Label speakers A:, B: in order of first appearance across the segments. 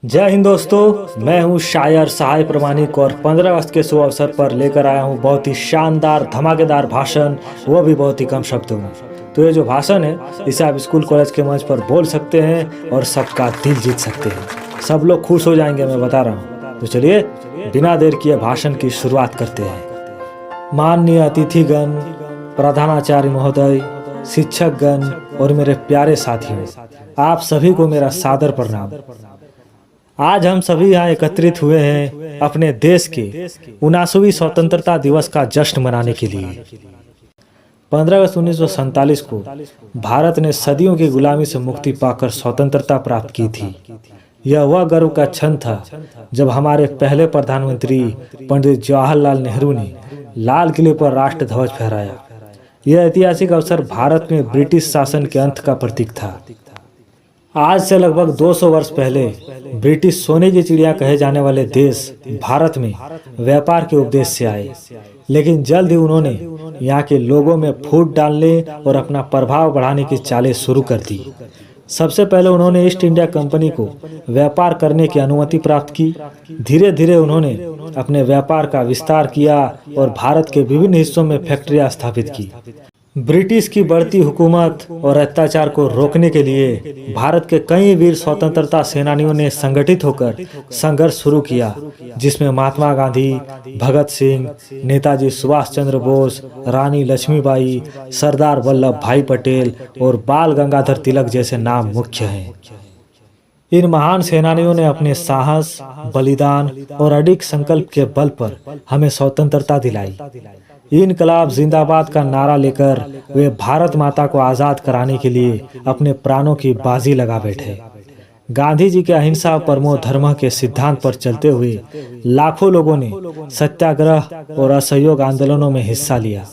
A: जय हिंद दोस्तों, मैं हूं शायर सहाय प्रमाणिक और 15 अगस्त के शुभ अवसर पर लेकर आया हूं बहुत ही शानदार धमाकेदार भाषण, वो भी बहुत ही कम शब्दों में। तो ये जो भाषण है इसे आप स्कूल कॉलेज के मंच पर बोल सकते हैं और सबका दिल जीत सकते हैं। सब लोग खुश हो जाएंगे, मैं बता रहा हूँ। तो चलिए बिना देर किए भाषण की शुरुआत करते हैं। माननीय अतिथिगण, प्रधानाचार्य महोदय, शिक्षकगण और मेरे प्यारे साथियों, आप सभी को मेरा सादर प्रणाम। आज हम सभी यहाँ एकत्रित हुए हैं अपने देश के 79वीं स्वतंत्रता दिवस का जश्न मनाने के लिए। 15 अगस्त 1947 को भारत ने सदियों की गुलामी से मुक्ति पाकर स्वतंत्रता प्राप्त की थी। यह वह गर्व का क्षण था जब हमारे पहले प्रधानमंत्री पंडित जवाहरलाल नेहरू ने लाल किले पर राष्ट्र ध्वज फहराया। यह ऐतिहासिक अवसर भारत में ब्रिटिश शासन के अंत का प्रतीक था। आज से लगभग 200 वर्ष पहले ब्रिटिश सोने की चिड़िया कहे जाने वाले देश भारत में व्यापार के उद्देश्य से आए, लेकिन जल्द ही उन्होंने यहाँ के लोगों में फूट डालने और अपना प्रभाव बढ़ाने की चालें शुरू कर दी। सबसे पहले उन्होंने ईस्ट इंडिया कंपनी को व्यापार करने की अनुमति प्राप्त की। धीरे धीरे उन्होंने अपने व्यापार का विस्तार किया और भारत के विभिन्न हिस्सों में फैक्ट्रियां स्थापित की। ब्रिटिश की बढ़ती हुकूमत और अत्याचार को रोकने के लिए भारत के कई वीर स्वतंत्रता सेनानियों ने संगठित होकर संघर्ष शुरू किया, जिसमें महात्मा गांधी, भगत सिंह, नेताजी सुभाष चंद्र बोस, रानी लक्ष्मीबाई, सरदार वल्लभ भाई पटेल और बाल गंगाधर तिलक जैसे नाम मुख्य हैं। इन महान सेनानियों ने अपने साहस, बलिदान और अडिग संकल्प के बल पर हमें स्वतंत्रता दिलाई। इनकलाब जिंदाबाद का नारा लेकर वे भारत माता को आजाद कराने के लिए अपने प्राणों की बाजी लगा बैठे। गांधी जी के अहिंसा परमो धर्म के सिद्धांत पर चलते हुए लाखों लोगों ने सत्याग्रह और असहयोग आंदोलनों में हिस्सा लिया।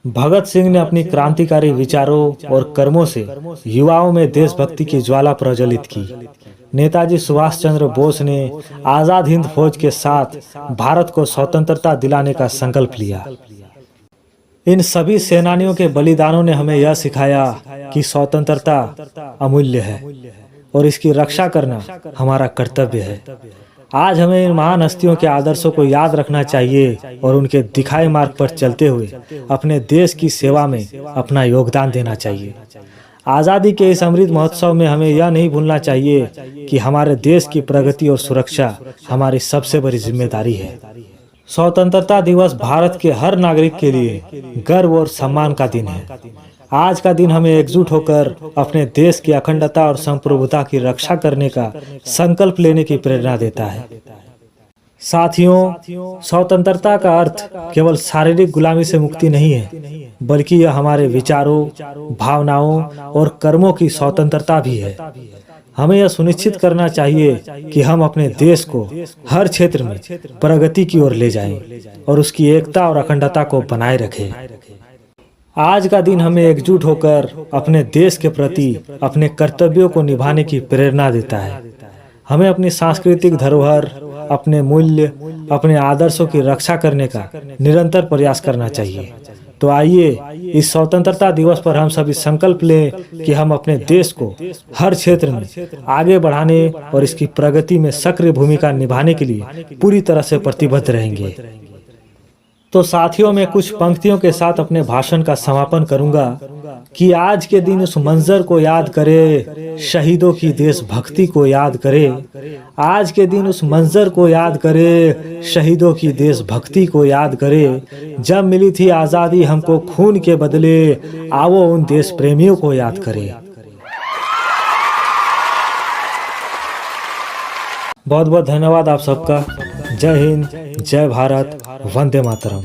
A: भगत सिंह ने अपनी क्रांतिकारी विचारों और कर्मों से युवाओं में देशभक्ति की ज्वाला प्रज्वलित की। नेताजी सुभाष चंद्र बोस ने आजाद हिंद फौज के साथ भारत को स्वतंत्रता दिलाने का संकल्प लिया। इन सभी सेनानियों के बलिदानों ने हमें यह सिखाया कि स्वतंत्रता अमूल्य है और इसकी रक्षा करना हमारा कर्तव्य है। आज हमें इन महान हस्तियों के आदर्शों को याद रखना चाहिए और उनके दिखाए मार्ग पर चलते हुए अपने देश की सेवा में अपना योगदान देना चाहिए। आज़ादी के इस अमृत महोत्सव में हमें यह नहीं भूलना चाहिए कि हमारे देश की प्रगति और सुरक्षा हमारी सबसे बड़ी जिम्मेदारी है। स्वतंत्रता दिवस भारत के हर नागरिक के लिए गर्व और सम्मान का दिन है। आज का दिन हमें एकजुट होकर अपने देश की अखंडता और संप्रभुता की रक्षा करने का संकल्प लेने की प्रेरणा देता है। साथियों, स्वतंत्रता का अर्थ केवल शारीरिक गुलामी से मुक्ति नहीं है, बल्कि यह हमारे विचारों, भावनाओं और कर्मों की स्वतंत्रता भी है। हमें यह सुनिश्चित करना चाहिए कि हम अपने देश को हर क्षेत्र में प्रगति की ओर ले जाएं और उसकी एकता और अखंडता को बनाए रखें। आज का दिन हमें एकजुट होकर अपने देश के प्रति अपने कर्तव्यों को निभाने की प्रेरणा देता है। हमें अपनी सांस्कृतिक धरोहर, अपने मूल्य, अपने आदर्शों की रक्षा करने का निरंतर प्रयास करना चाहिए। तो आइए इस स्वतंत्रता दिवस पर हम सभी संकल्प लें कि हम अपने देश को हर क्षेत्र में आगे बढ़ाने और इसकी प्रगति में सक्रिय भूमिका निभाने के लिए पूरी तरह से प्रतिबद्ध रहेंगे। तो साथियों, मैं कुछ पंक्तियों के साथ अपने भाषण का समापन करूंगा कि आज के दिन उस मंजर को याद करे, शहीदों की देशभक्ति को याद करे। आज के दिन उस मंजर को याद करे, शहीदों की देशभक्ति को याद करे। जब मिली थी आजादी हमको खून के बदले, आओ उन देश प्रेमियों को याद करे। बहुत बहुत धन्यवाद आप सबका। जय हिंद, जय भारत, वंदे मातरम।